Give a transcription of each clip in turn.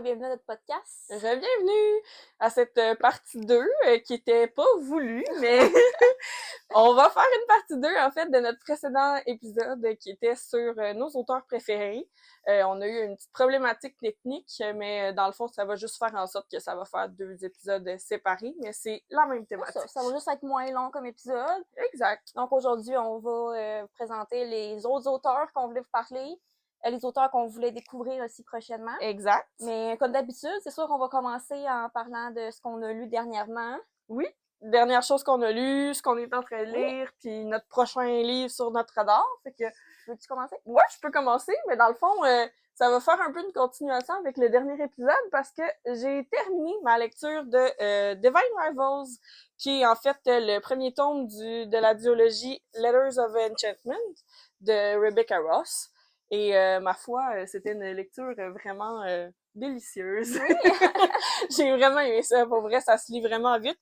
bienvenue à notre podcast. Bienvenue à cette partie 2 qui était pas voulue, mais on va faire une partie 2 en fait de notre précédent épisode qui était sur nos auteurs préférés. On a eu une petite problématique technique, mais dans le fond, ça va juste faire en sorte que ça va faire 2 épisodes séparés, mais c'est la même thématique. Ça va juste être moins long comme épisode. Exact. Donc aujourd'hui, on va vous présenter les autres auteurs qu'on voulait vous parler, les auteurs qu'on voulait découvrir aussi prochainement. Exact. Mais comme d'habitude, c'est sûr qu'on va commencer en parlant de ce qu'on a lu dernièrement. Oui. Dernière chose qu'on a lu, ce qu'on est en train de lire, puis notre prochain livre sur notre radar. Fait que veux-tu commencer? Ouais, je peux commencer, mais dans le fond, ça va faire un peu une continuation avec le dernier épisode parce que j'ai terminé ma lecture de Divine Rivals, qui est en fait le premier tome de la duologie Letters of Enchantment de Rebecca Ross. Et ma foi, c'était une lecture vraiment délicieuse. Oui. J'ai vraiment aimé ça. Pour vrai, ça se lit vraiment vite.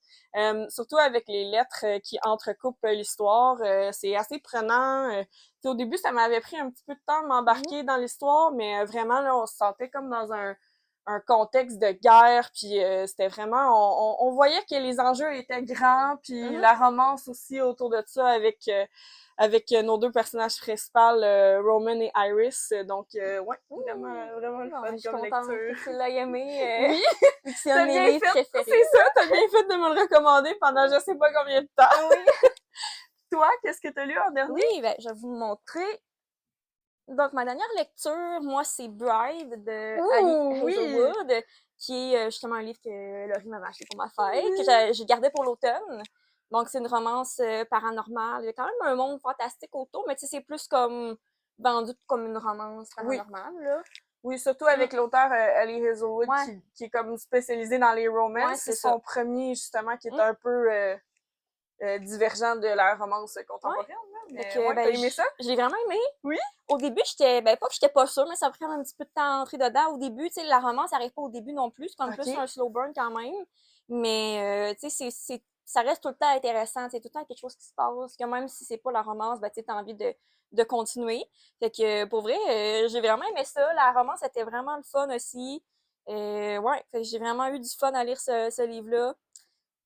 Surtout avec les lettres qui entrecoupent l'histoire. C'est assez prenant. Au début, ça m'avait pris un petit peu de temps de m'embarquer dans l'histoire, mais vraiment, là, on se sentait comme dans un contexte de guerre, puis c'était vraiment... On voyait que les enjeux étaient grands, puis la romance aussi autour de ça avec nos deux personnages principaux, Roman et Iris. Donc, ouais, vraiment le fun comme lecture. Tu l'as aimé. Oui! C'est un de mes livres préférés. C'est ça, t'as bien fait de me le recommander pendant je sais pas combien de temps. Oui. Toi, qu'est-ce que t'as lu en dernier? Oui, ben, je vais vous montrer. Donc, ma dernière lecture, moi, c'est Bride de Ali Hazelwood, qui est justement un livre que Laurie m'avait acheté pour ma fête, que j'ai gardé pour l'automne. Donc, c'est une romance paranormale. Il y a quand même un monde fantastique autour, mais tu sais, c'est plus comme vendu comme une romance paranormale, là. Oui, surtout avec l'auteur Ali Hazelwood qui est comme spécialisé dans les romances. C'est son premier, justement, qui est un peu divergent de la romance contemporaine. Mais t'as aimé ça? J'ai vraiment aimé. Oui? Au début, pas que j'étais pas sûre, mais ça a pris un petit peu de temps à entrer dedans. Au début, tu sais, la romance n'arrive pas au début non plus. C'est comme plus un slow burn quand même. Mais, tu sais, ça reste tout le temps intéressant. C'est tout le temps quelque chose qui se passe. Que même si c'est pas la romance, ben, tu sais, t'as envie de continuer. Fait que, pour vrai, j'ai vraiment aimé ça. La romance était vraiment le fun aussi. Fait que j'ai vraiment eu du fun à lire ce livre-là.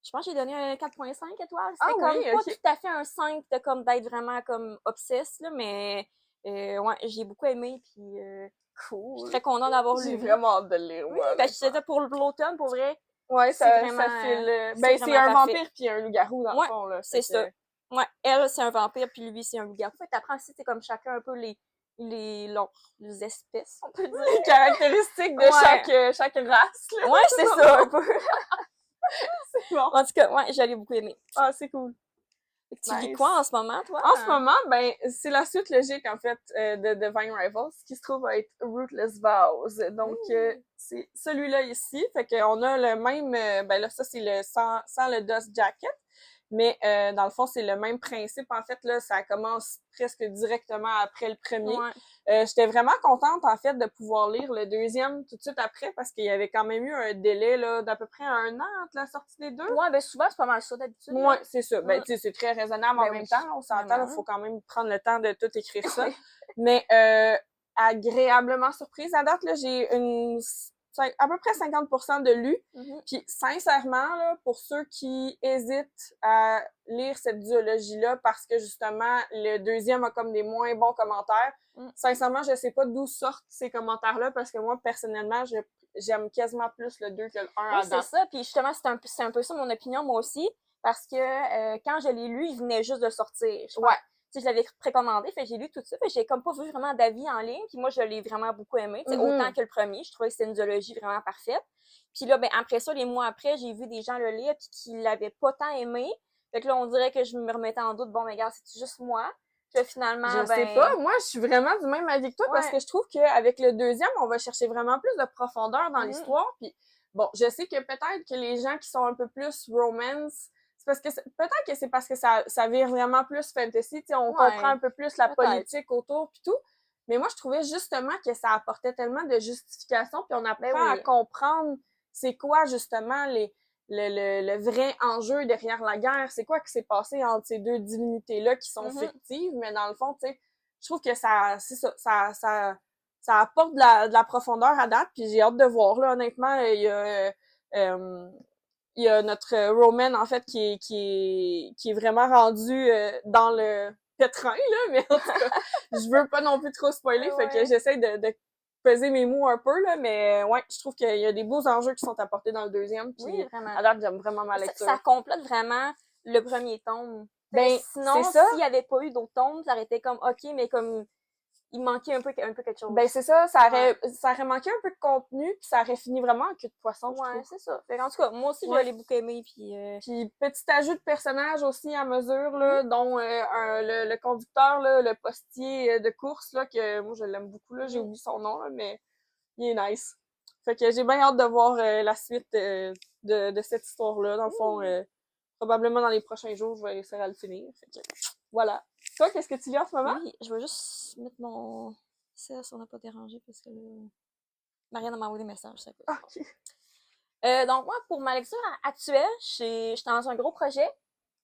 Je pense que j'ai donné un 4.5 étoiles. C'était pas tout à fait un 5 de comme d'être vraiment comme obsesse, là, mais j'ai beaucoup aimé, puis cool. Je suis très contente d'avoir lu. J'ai vraiment hâte de le lire. Oui, c'était pour l'automne, pour vrai. Ouais, ça file. Ben, c'est un vampire puis un loup-garou, dans le fond, là. C'est ça. Ouais, elle, c'est un vampire, puis lui, c'est un loup-garou. Fait que t'apprends aussi, c'est comme chacun un peu les espèces, on peut dire. Les caractéristiques de chaque race, là. Ouais, c'est ça, un peu. C'est bon. En tout cas, ouais, j'allais beaucoup aimé. Ah, c'est cool. Tu lis quoi en ce moment, toi? En ce moment, ben, c'est la suite logique, en fait, de Divine Rivals, qui se trouve à être Rootless Vows. Donc, c'est celui-là ici. Fait qu'on a le même, ben là, ça, c'est le sans le Dust Jacket. Mais dans le fond, c'est le même principe. En fait, là, ça commence presque directement après le premier. J'étais vraiment contente, en fait, de pouvoir lire le deuxième tout de suite après parce qu'il y avait quand même eu un délai là d'à peu près 1 an entre la sortie des deux. Ouais, ben souvent, c'est pas mal ça d'habitude. Ouais, c'est ça. Ben, tu sais, c'est très raisonnable en même temps. On s'entend, il faut quand même prendre le temps de tout écrire ça. Mais agréablement surprise. À date, là, j'ai à peu près 50% de lu. Puis sincèrement, là, pour ceux qui hésitent à lire cette duologie-là parce que justement, le deuxième a comme des moins bons commentaires, sincèrement, je sais pas d'où sortent ces commentaires-là parce que moi, personnellement, j'aime quasiment plus le 2 que le 1 à date. C'est ça. Puis justement, c'est un peu ça mon opinion, moi aussi. Parce que quand je l'ai lu, il venait juste de sortir. Tu sais, je l'avais précommandé, fait que j'ai lu tout ça, fait que j'ai comme pas vu vraiment d'avis en ligne, puis moi je l'ai vraiment beaucoup aimé, tu sais, autant que le premier, je trouvais que c'était une duologie vraiment parfaite. Puis là, ben après ça, les mois après, j'ai vu des gens le lire puis qui l'avaient pas tant aimé. Fait que là, on dirait que je me remettais en doute, bon, mais regarde, c'est juste moi. Puis finalement, je sais pas, moi je suis vraiment du même avis que toi parce que je trouve qu'avec le deuxième, on va chercher vraiment plus de profondeur dans l'histoire, puis bon, je sais que peut-être que les gens qui sont un peu plus romance, c'est parce que peut-être que c'est parce que ça vire vraiment plus fantasy, tu sais, on comprend un peu plus la politique autour puis tout. Mais moi, je trouvais justement que ça apportait tellement de justification, puis on apprend à comprendre c'est quoi justement le vrai enjeu derrière la guerre, c'est quoi qui s'est passé entre ces deux divinités-là qui sont fictives, mais dans le fond, tu sais, je trouve que ça ça apporte de la profondeur à date, puis j'ai hâte de voir, là, honnêtement, il y a notre Roman, en fait, qui est vraiment rendu dans le pétrin, là, mais en tout cas, je veux pas non plus trop spoiler, fait que j'essaie de peser mes mots un peu, là, mais ouais, je trouve qu'il y a des beaux enjeux qui sont apportés dans le deuxième, puis Oui, vraiment. à date, j'aime vraiment ma lecture. Ça complète vraiment le premier tome. Ben, sinon, c'est ça. s'il y avait pas eu d'autres tomes, ça aurait été comme, OK, mais comme, il manquait un peu quelque chose. Ben, c'est ça, ça aurait manqué un peu de contenu, puis ça aurait fini vraiment en queue de poisson, je trouve. C'est ça. Fait en tout cas, moi aussi, je l'ai beaucoup aimé, puis... Puis, petit ajout de personnages aussi à mesure, là, dont le conducteur, là, le postier de course, là, que moi, je l'aime beaucoup, là, j'ai oublié son nom, là, mais il est nice. Fait que j'ai bien hâte de voir la suite de cette histoire-là. Dans le fond, probablement dans les prochains jours, je vais réussir à le finir. Fait que, voilà. Toi, qu'est-ce que tu lis en ce moment? Oui, je vais juste mettre mon... Ça, on n'a pas dérangé, parce que là... Marianne m'a envoyé des messages, ça. OK. Donc, moi, pour ma lecture actuelle, j'étais dans un gros projet.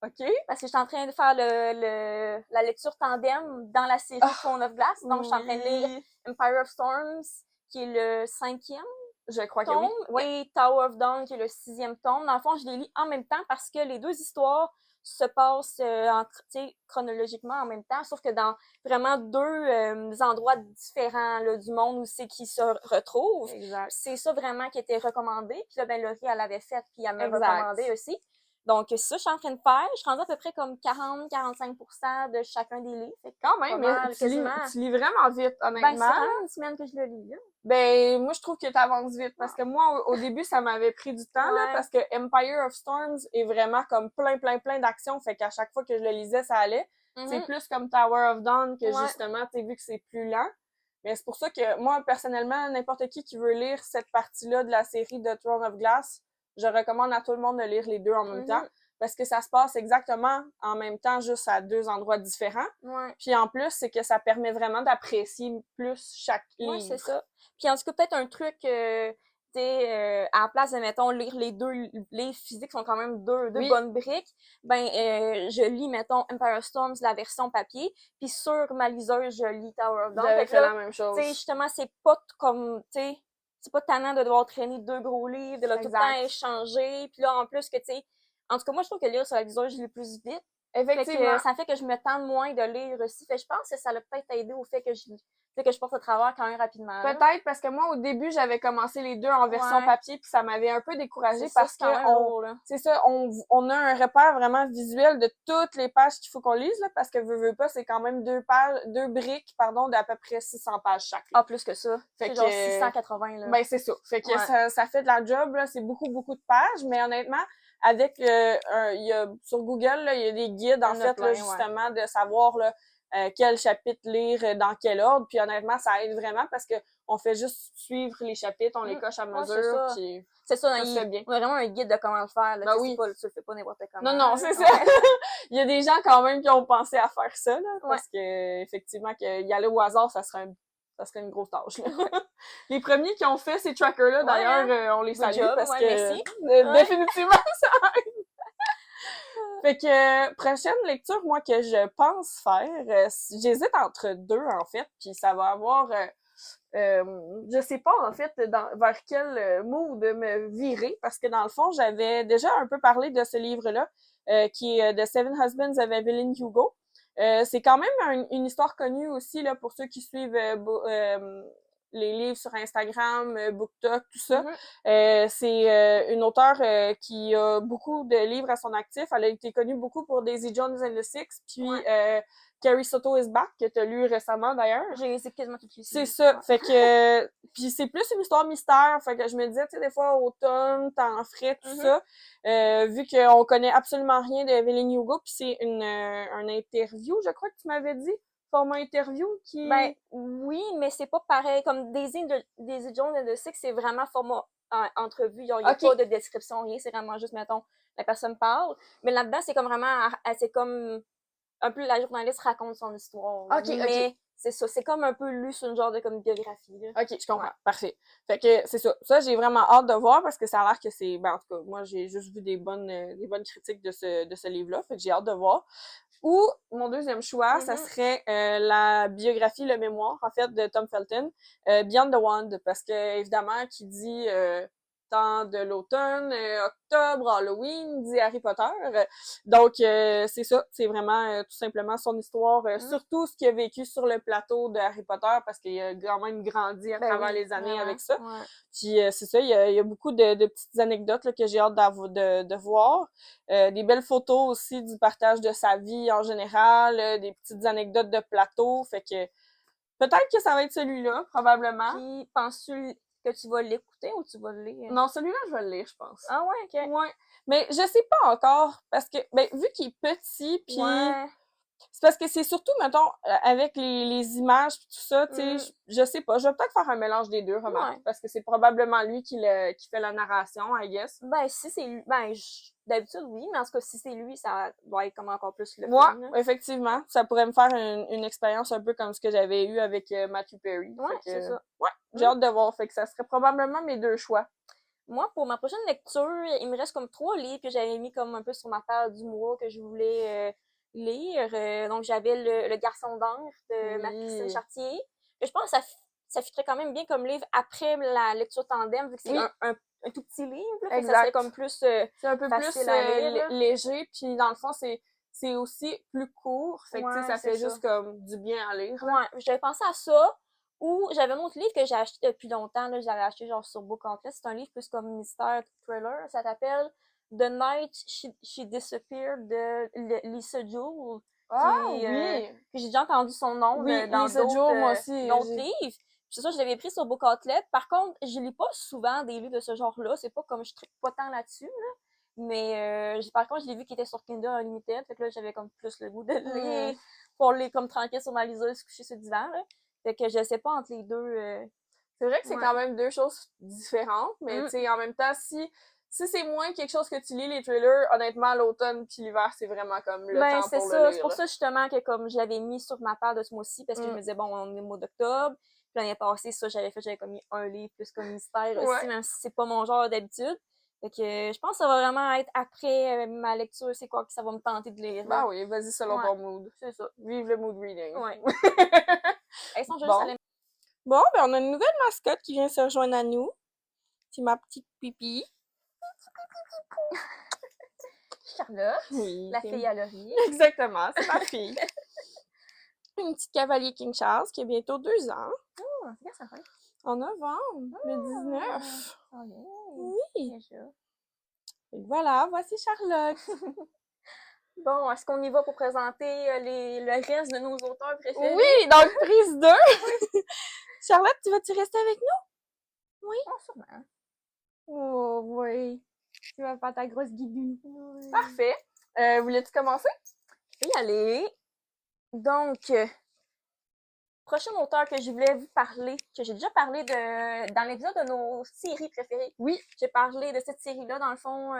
OK. Parce que j'étais en train de faire la lecture tandem dans la série Throne of Glass. Donc, je suis en train de lire Empire of Storms, qui est le 5e je crois tome, que oui. et Tower of Dawn, qui est le 6e tome. Dans le fond, je les lis en même temps parce que les deux histoires se passent chronologiquement en même temps, sauf que dans vraiment deux endroits différents là, du monde où c'est qu'ils se retrouvent. Exact. C'est ça vraiment qui était recommandé. Puis là, ben, Laurie, elle l'avait fait, puis elle m'a recommandé aussi. Donc, ça, je suis en train de faire. Je suis rendue à peu près comme 40-45% de chacun des livres. Fait quand même, mais tu lis vraiment vite, honnêtement. Ben, c'est vraiment une semaine que je le lis, là. Ben, moi, je trouve que t'avances vite. Parce que moi, au début, ça m'avait pris du temps, là, parce que Empire of Storms est vraiment comme plein d'actions. Fait qu'à chaque fois que je le lisais, ça allait. C'est plus comme Tower of Dawn que justement, t'as vu que c'est plus lent. Mais c'est pour ça que moi, personnellement, n'importe qui veut lire cette partie-là de la série de Throne of Glass, je recommande à tout le monde de lire les deux en même temps. Parce que ça se passe exactement en même temps, juste à deux endroits différents. Puis en plus, c'est que ça permet vraiment d'apprécier plus chaque livre. Oui, c'est ça. Puis en tout cas, peut-être un truc, tu sais, à la place de, mettons, lire les deux livres physiques, sont quand même deux bonnes briques, ben, je lis, mettons, Empire of Storms, la version papier, puis sur ma liseuse, je lis Tower of Dawn. J'avais fait la même chose. Tu sais, justement, c'est pas comme, tu sais, c'est pas tannant de devoir traîner deux gros livres, de là, tout le temps échanger, puis là, en plus que, tu sais, en tout cas, moi, je trouve que lire sur la liseuse, je lis plus vite. Effectivement. Ça fait que je me tente moins de lire aussi. Fait que je pense que ça l'a peut-être aidé au fait que je porte au travers quand même rapidement. Peut-être parce que moi, au début, j'avais commencé les deux en version papier, puis ça m'avait un peu découragée parce que c'est ça, on a un repère vraiment visuel de toutes les pages qu'il faut qu'on lise, là, parce que veux pas, c'est quand même deux briques, pardon, d'à peu près 600 pages chaque. Ah, plus que ça. Fait que genre 680, là. Ben, c'est ça. Fait que ça fait de la job, là. C'est beaucoup de pages, mais honnêtement, avec sur Google, là, il y a des guides, en fait, là, justement, de savoir, là, quel chapitre lire dans quel ordre. Puis honnêtement, ça aide vraiment parce que on fait juste suivre les chapitres, on les coche à mesure. C'est ça, se fait bien. On a vraiment un guide de comment le faire. Là, ben tu le fais pas n'importe comment. Non, c'est ça. Il y a des gens quand même qui ont pensé à faire ça, là, parce que effectivement, y aller au hasard, ça serait une grosse tâche. Là. Les premiers qui ont fait ces trackers-là, d'ailleurs, on les salue parce que définitivement, ça aide. Fait que prochaine lecture, moi, que je pense faire, j'hésite entre deux, en fait, puis ça va avoir... je sais pas, en fait, vers quel mood me virer, parce que dans le fond, j'avais déjà un peu parlé de ce livre-là, qui est The Seven Husbands of Evelyn Hugo. C'est quand même une histoire connue aussi, là, pour ceux qui suivent les livres sur Instagram, BookTok, tout ça. C'est une auteure qui a beaucoup de livres à son actif. Elle a été connue beaucoup pour Daisy Jones and the Six, puis Carrie Soto is Back, que tu as lu récemment d'ailleurs. J'ai quasiment tout lu. C'est ça. Fait que puis c'est plus une histoire mystère. Fait que je me disais, tu sais, des fois, automne, temps frais, tout ça. Vu qu'on connaît absolument rien d'Evelyn Hugo, puis c'est une interview, je crois que tu m'avais dit. Format interview qui... Ben, oui, mais c'est pas pareil. Comme Daisy Jones and the Six, c'est vraiment format entrevue. Il y a pas de description, rien. C'est vraiment juste, mettons, la personne parle. Mais là-dedans, c'est comme vraiment... C'est comme... Un peu, la journaliste raconte son histoire. Mais c'est ça. C'est comme un peu lu sur une genre de comme biographie. Là. OK, je comprends. Parfait. Fait que c'est ça. Ça, j'ai vraiment hâte de voir parce que ça a l'air que c'est... Ben, en tout cas, moi, j'ai juste vu des bonnes critiques de ce livre-là. Fait que j'ai hâte de voir. Ou mon deuxième choix, ça Mhm. serait la biographie, le mémoire, en fait, de Tom Felton, Beyond the Wand, parce que évidemment, qui dit temps de l'automne, octobre, Halloween, dit Harry Potter. Donc, c'est ça, c'est vraiment tout simplement son histoire, surtout ce qu'il a vécu sur le plateau de Harry Potter, parce qu'il a quand même grandi à Ben travers oui, les années vraiment. avec ça. Ouais. Puis c'est ça, il y a beaucoup de petites anecdotes là, que j'ai hâte de voir. Des belles photos aussi du partage de sa vie en général, des petites anecdotes de plateau. Fait que peut-être que ça va être celui-là, probablement. Puis, penses-tu que tu vas l'écouter ou tu vas le lire? Non, celui-là, je vais le lire, je pense. Ah ouais, ok. Ouais. Mais je sais pas encore, parce que, ben, vu qu'il est petit, puis Ouais. c'est parce que c'est surtout, mettons, avec les images pis tout ça, tu sais, Mm. je sais pas. Je vais peut-être faire un mélange des deux, remarque, Ouais. parce que c'est probablement lui qui fait la narration, I guess. Ben, si c'est lui, ben, d'habitude, oui, mais en tout cas, si c'est lui, ça doit être comme encore plus le Moi, fun, là. effectivement, ça pourrait me faire une expérience un peu comme ce que j'avais eu avec Matthew Perry. Ouais, Fait c'est que, ça. ouais, j'ai hâte de voir. Fait que ça serait probablement mes deux choix. Moi, pour ma prochaine lecture, il me reste comme 3 livres que j'avais mis comme un peu sur ma page du mois que je voulais lire. Donc, j'avais le Garçon d'encre de Marie-Christine Oui. Chartier. Et je pense que ça fitterait quand même bien comme livre après la lecture tandem, vu que c'est Oui, un tout petit livre, là, fait que ça serait exact. comme plus C'est un peu plus facile à lire, là. léger, puis dans le fond, c'est aussi plus court. Fait que, tu sais, Ouais, ça c'est fait ça. juste comme du bien à lire, là. Ouais, j'avais pensé à ça. Ou j'avais un autre livre que j'ai acheté depuis longtemps, là, j'avais acheté genre sur Book Outlet. C'est un livre plus comme mystère thriller. Ça s'appelle The Night She Disappeared de Lisa Jewell, Ah, qui oui! que j'ai déjà entendu son nom Oui, dans Lisa Joe, moi d'autres aussi. livres. C'est ça, je l'avais pris sur Book Outlet. Par contre, je lis pas souvent des livres de ce genre-là. C'est pas comme je tripe pas tant là-dessus, là. Mais par contre, je l'ai vu qu'il était sur Kindle Unlimited. Fait que là, j'avais comme plus le goût de le lire pour lire comme tranquille sur ma liseuse coucher sur le divan, là. Fait que je sais pas entre les deux. C'est vrai que c'est Ouais. quand même deux choses différentes, mais Mm. tu sais, en même temps, si c'est moins quelque chose que tu lis, les thrillers, honnêtement, l'automne puis l'hiver, c'est vraiment comme le Ben, temps c'est pour le ça. C'est lire, pour là. ça, justement, que comme je l'avais mis sur ma part de ce mois-ci, parce que je me Mm. disais, bon, on est au mois d'octobre. Puis l'année passée, ça, j'avais comme mis un livre plus comme mystère aussi, Ouais. même si c'est pas mon genre d'habitude. Fait que je pense que ça va vraiment être après ma lecture, c'est quoi que ça va me tenter de lire, là. Ben oui, vas-y selon Ouais, ton mood. c'est ça. Vive le mood reading. Ouais. Elles sont juste à Bon. la Bon, ben on a une nouvelle mascotte qui vient se rejoindre à nous. C'est ma petite pipi. Charlotte, Oui, la c'est fille à laurier. exactement, c'est ma fille. Une petite cavalier King Charles qui a bientôt 2 ans. Oh, regarde ça va. En novembre, le 19. Oh, yeah. Oui. Déjà. Et voilà, voici Charlotte. Bon, est-ce qu'on y va pour présenter le reste de nos auteurs préférés? Oui, donc prise 2. Charlotte, tu vas-tu rester avec nous? Oui. Oh, sûrement. Oh, oui. Tu vas faire ta grosse guidou. Oui. Parfait. Voulais-tu commencer? Je vais y aller. Donc, prochain auteur que je voulais vous parler, que j'ai déjà parlé dans l'épisode de nos séries préférées. Oui. J'ai parlé de cette série-là, dans le fond,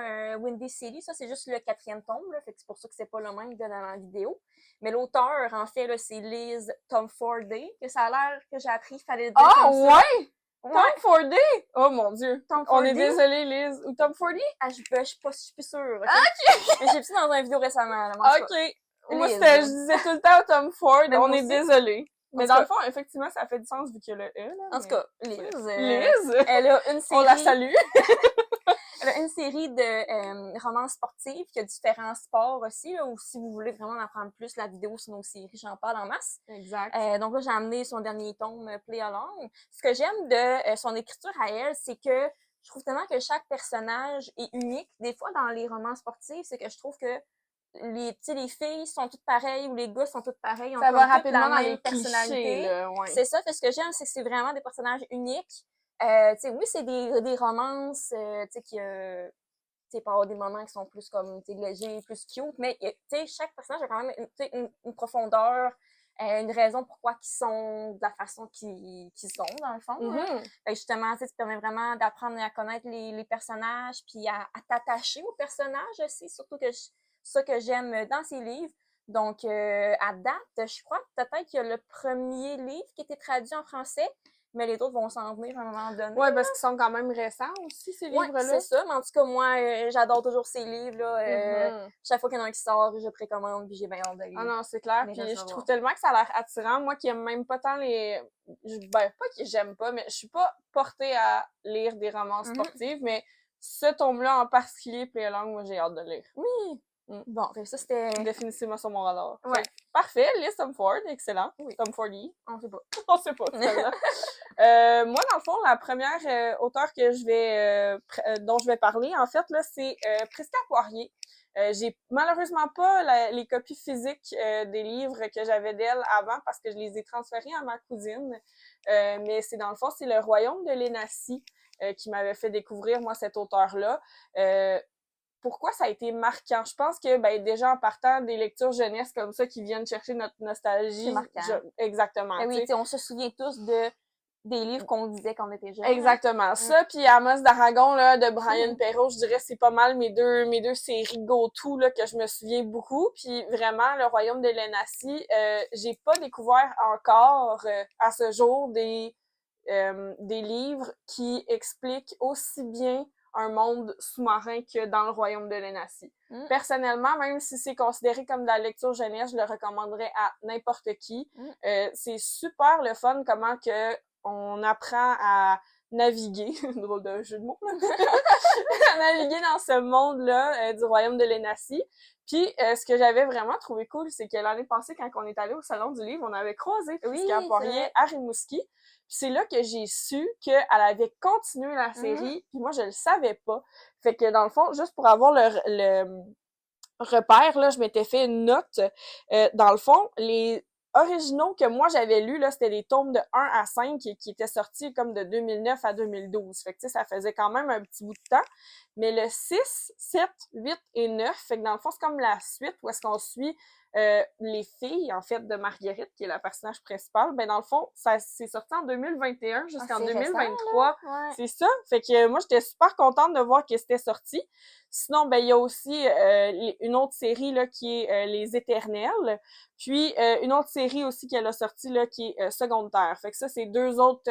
Windy City. Ça, c'est juste le 4e tome, là. Fait que c'est pour ça que c'est pas le même que dans la vidéo. Mais l'auteur, en fait, là, c'est Liz Tom Forday. Que ça a l'air que j'ai appris, il fallait le dire Ah, comme ça. ouais! Ouais. Tom Fordy! Oh mon dieu. Tom On est Fordy? désolé, Liz. Ou Tom Fordy? Ah, je suis plus sûre, ok? Mais j'ai vu ça dans une vidéo récemment, là, en tout cas. Ok. Moi, Liz. je disais tout le temps Tom Ford. Mais On moi est aussi. désolé. Mais En tout dans cas. le fond, effectivement, ça fait du sens vu qu'il y a le E, là. En tout cas, Liz. Liz? Elle a une série. On la salue. Elle a une série de romans sportifs qui a différents sports aussi, là, ou si vous voulez vraiment en apprendre plus, la vidéo sur nos séries, j'en parle en masse. Exact. Donc là, j'ai amené son dernier tome, Play Along. Ce que j'aime de son écriture à elle, c'est que je trouve tellement que chaque personnage est unique. Des fois, dans les romans sportifs, c'est que je trouve que les filles sont toutes pareilles ou les gars sont tous pareils. Ils ont Ça comme va toutes rapidement la dans même les personnalité. clichés, là, ouais. C'est ça. Fait ce que j'aime, c'est que c'est vraiment des personnages uniques. Tu sais, oui, c'est des romances, tu sais, qui, tu sais, peut avoir des moments qui sont plus comme, tu sais, légers, plus cute, mais, tu sais, chaque personnage a quand même, tu sais, une profondeur, une raison pourquoi ils sont de la façon qu'ils sont, dans le fond. Fait que justement, tu sais, ça permet vraiment d'apprendre à connaître les personnages, puis à t'attacher aux personnages aussi, surtout que ça que j'aime dans ces livres. Donc, à date, je crois que peut-être qu'il y a le premier livre qui a été traduit en français, mais les autres vont s'en venir à un moment donné. Ouais, parce qu'ils sont quand même récents aussi, ces Ouais, livres-là. c'est ça, mais en tout cas, moi, j'adore toujours ces livres-là. Chaque fois qu'il y en a un qui sort, je précommande, puis j'ai bien hâte de Ah les non, c'est clair. les Puis je recevoir. trouve tellement que ça a l'air attirant. Moi qui aime même pas tant les... Ben, pas que j'aime pas, mais je suis pas portée à lire des romans sportifs, mais ce tome-là en particulier, Play Along, moi j'ai hâte de lire. Oui! Bon, fait que ça, c'était... Définitivement sur mon radar. Ouais. Parfait, lise Tom Ford, excellent. Oui. Tom Fordy. On sait pas. On sait pas, finalement. Moi, dans le fond, la première auteure que dont je vais parler, en fait, là, c'est Prisca Poirier. J'ai malheureusement pas les copies physiques des livres que j'avais d'elle avant parce que je les ai transférés à ma cousine. Mais c'est dans le fond, c'est Le Royaume de Lénacie qui m'avait fait découvrir, moi, cet auteur-là. Pourquoi ça a été marquant? Je pense que, ben, déjà en partant des lectures jeunesse comme ça qui viennent chercher notre nostalgie. C'est marquant. Exactement. Et oui, on se souvient tous des livres qu'on lisait quand on était jeunes. Exactement. Ça, puis Amos d'Aragon, là, de Brian Perrault, je dirais, c'est pas mal mes deux séries go-to, là, que je me souviens beaucoup. Puis vraiment, Le Royaume de Lénacie, j'ai pas découvert encore, à ce jour, des livres qui expliquent aussi bien un monde sous-marin que dans Le Royaume de Lénacie. Personnellement, même si c'est considéré comme de la lecture jeunesse, je le recommanderais à n'importe qui. C'est super le fun comment que on apprend à naviguer, drôle de jeu de mots, là, à naviguer dans ce monde-là du Royaume de Lénacie. Puis, ce que j'avais vraiment trouvé cool, c'est que l'année passée, quand on est allé au Salon du Livre, on avait croisé Prisca Poirier à Rimouski. Puis c'est là que j'ai su qu'elle avait continué la série, puis moi, je le savais pas. Fait que, dans le fond, juste pour avoir le repère, là, je m'étais fait une note. Dans le fond, les originaux que moi j'avais lus, là, c'était les tomes de 1 à 5 qui étaient sortis comme de 2009 à 2012. Fait que, tu sais, ça faisait quand même un petit bout de temps. Mais le 6, 7, 8 et 9, fait que dans le fond, c'est comme la suite où est-ce qu'on suit les filles, en fait, de Marguerite, qui est la personnage principale. Ben, dans le fond, ça c'est sorti en 2021 jusqu'en 2023. Ouais. C'est ça. Fait que moi, j'étais super contente de voir que c'était sorti. Sinon, ben, il y a aussi une autre série, là, qui est Les Éternels. Puis, une autre série aussi qu'elle a sortie, là, qui est Seconde Terre. Fait que ça, c'est deux autres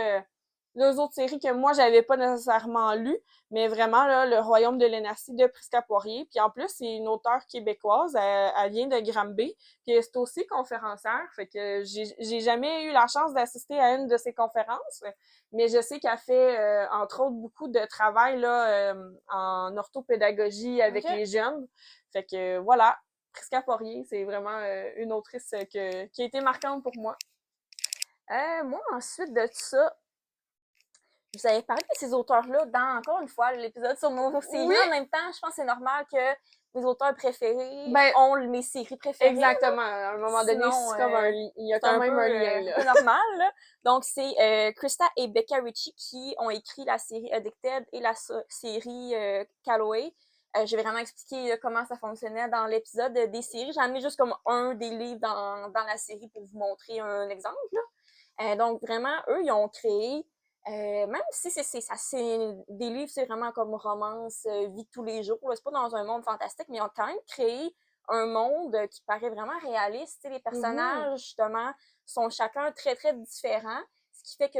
séries que moi, j'avais pas nécessairement lues, mais vraiment, là, Le Royaume de Lénacie de Prisca Poirier. Puis en plus, c'est une auteure québécoise, elle vient de Granby, puis c'est aussi conférencière, fait que j'ai jamais eu la chance d'assister à une de ses conférences, mais je sais qu'elle fait, entre autres, beaucoup de travail, là, en orthopédagogie avec les jeunes. Fait que, voilà. Prisca Poirier, c'est vraiment une autrice qui a été marquante pour moi. Moi, ensuite de ça, vous avez parlé de ces auteurs-là dans, encore une fois, l'épisode sur nos séries. Oui. En même temps, je pense que c'est normal que mes auteurs préférés Ben, ont mes séries préférées. Exactement. À un moment donné, Sinon, c'est comme il y a quand même un lien, là. C'est normal, là. Donc, c'est Krista et Becca Ritchie qui ont écrit la série Addicted et la série Calloway. J'ai vraiment expliqué comment ça fonctionnait dans l'épisode des séries. J'ai amené juste comme un des livres dans la série pour vous montrer un exemple, là. Donc, vraiment, eux, ils ont créé même si c'est des livres, c'est vraiment comme romance, vie de tous les jours. C'est pas dans un monde fantastique, mais ils ont quand même créé un monde qui paraît vraiment réaliste. T'sais, les personnages, justement, sont chacun très, très différents. Ce qui fait que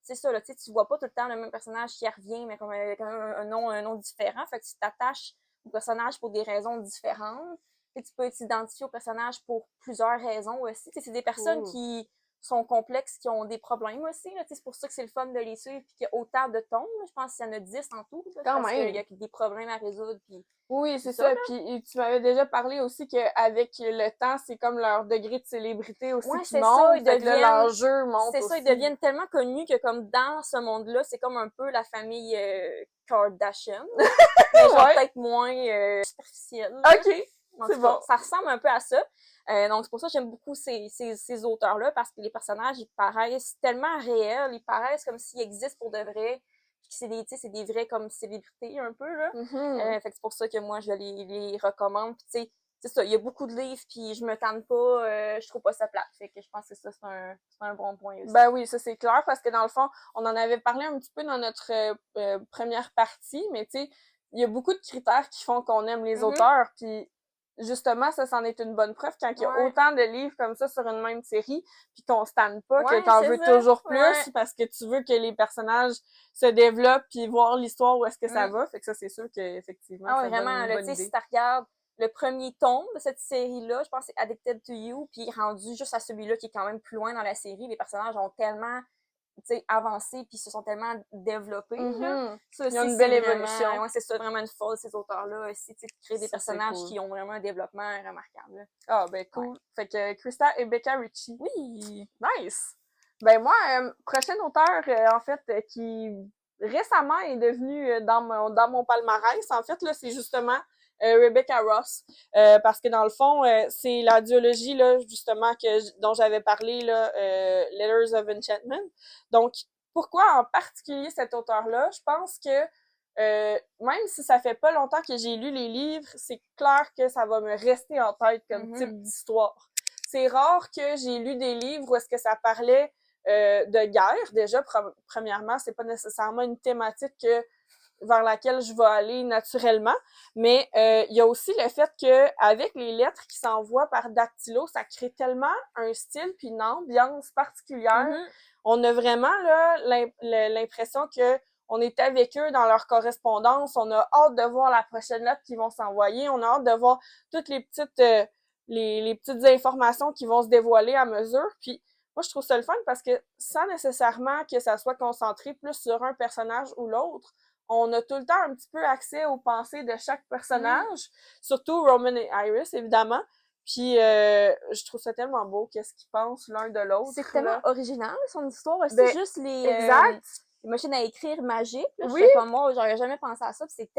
c'est ça, là, tu vois pas tout le temps le même personnage qui revient, mais comme un nom différent. Fait que tu t'attaches au personnage pour des raisons différentes. Tu peux t'identifier au personnage pour plusieurs raisons aussi. C'est des personnes qui sont complexes, qui ont des problèmes aussi. C'est pour ça que c'est le fun de les suivre puis qu'il y a autant de tomes. Je pense qu'il y en a 10 en tout. Là, quand parce même. qu'il y a des problèmes à résoudre. Puis oui, c'est ça. Puis tu m'avais déjà parlé aussi qu'avec le temps, c'est comme leur degré de célébrité aussi qui monte. Fait que là, l'enjeu monte c'est aussi. Ça, ils deviennent tellement connus que comme dans ce monde-là, c'est comme un peu la famille Kardashian. Mais genre peut-être moins superficielle. OK. C'est bon. Ça ressemble un peu à ça. Donc, c'est pour ça que j'aime beaucoup ces auteurs-là, parce que les personnages, ils paraissent tellement réels, ils paraissent comme s'ils existent pour de vrai. C'est des vrais comme célébrités, un peu, là. Fait que c'est pour ça que moi, je les recommande. Puis, tu sais, c'est ça, il y a beaucoup de livres, puis je me tente pas, je trouve pas ça plate. Fait que je pense que ça, c'est un bon point aussi. Ben oui, ça, c'est clair, parce que dans le fond, on en avait parlé un petit peu dans notre première partie, mais tu sais, il y a beaucoup de critères qui font qu'on aime les auteurs, puis justement, ça, c'en est une bonne preuve quand il y a Ouais. autant de livres comme ça sur une même série, puis qu'on stanne pas, que Ouais, t'en c'est veux ça. toujours plus, Ouais. parce que tu veux que les personnages se développent, puis voir l'histoire où est-ce que ça Mm. va. Fait que ça, c'est sûr qu'effectivement, Ah ça ouais, donne vraiment, une là, bonne tu sais, idée. si tu regardes le premier tome de cette série-là, je pense que c'est Addicted to You, puis rendu juste à celui-là qui est quand même plus loin dans la série, les personnages ont tellement, tu sais, avancé puis se sont tellement développés, là. Ça Il y a aussi, une c'est belle vraiment, évolution. ouais, c'est ça, vraiment une force, ces auteurs-là, aussi, tu sais, de créer des Ça, c'est personnages cool. qui ont vraiment un développement remarquable, là. Ah, ben Ouais. cool. Fait que Krista et Becca Ritchie. Oui! Nice! Ben moi, prochain auteur, en fait, qui récemment est devenu dans mon palmarès, en fait, là, c'est justement Rebecca Ross. Parce que dans le fond, c'est la duologie, là, justement, dont j'avais parlé, là, Letters of Enchantment. Donc, pourquoi en particulier cet auteur-là? Je pense que même si ça fait pas longtemps que j'ai lu les livres, c'est clair que ça va me rester en tête comme type d'histoire. C'est rare que j'ai lu des livres où est-ce que ça parlait de guerre. Déjà, premièrement, c'est pas nécessairement une thématique vers laquelle je vais aller naturellement, mais il y a aussi le fait que avec les lettres qui s'envoient par dactylo, ça crée tellement un style puis une ambiance particulière. On a vraiment là l'impression que on est avec eux dans leur correspondance. On a hâte de voir la prochaine lettre qu'ils vont s'envoyer. On a hâte de voir toutes les petites les petites informations qui vont se dévoiler à mesure. Puis moi, je trouve ça le fun parce que sans nécessairement que ça soit concentré plus sur un personnage ou l'autre, on a tout le temps un petit peu accès aux pensées de chaque personnage, surtout Roman et Iris, évidemment. Puis je trouve ça tellement beau qu'est-ce qu'ils pensent l'un de l'autre. C'est tellement original, son histoire aussi, Ben, juste les machines à écrire magiques, là, je Oui. sais pas moi, j'aurais jamais pensé à ça, puis c'est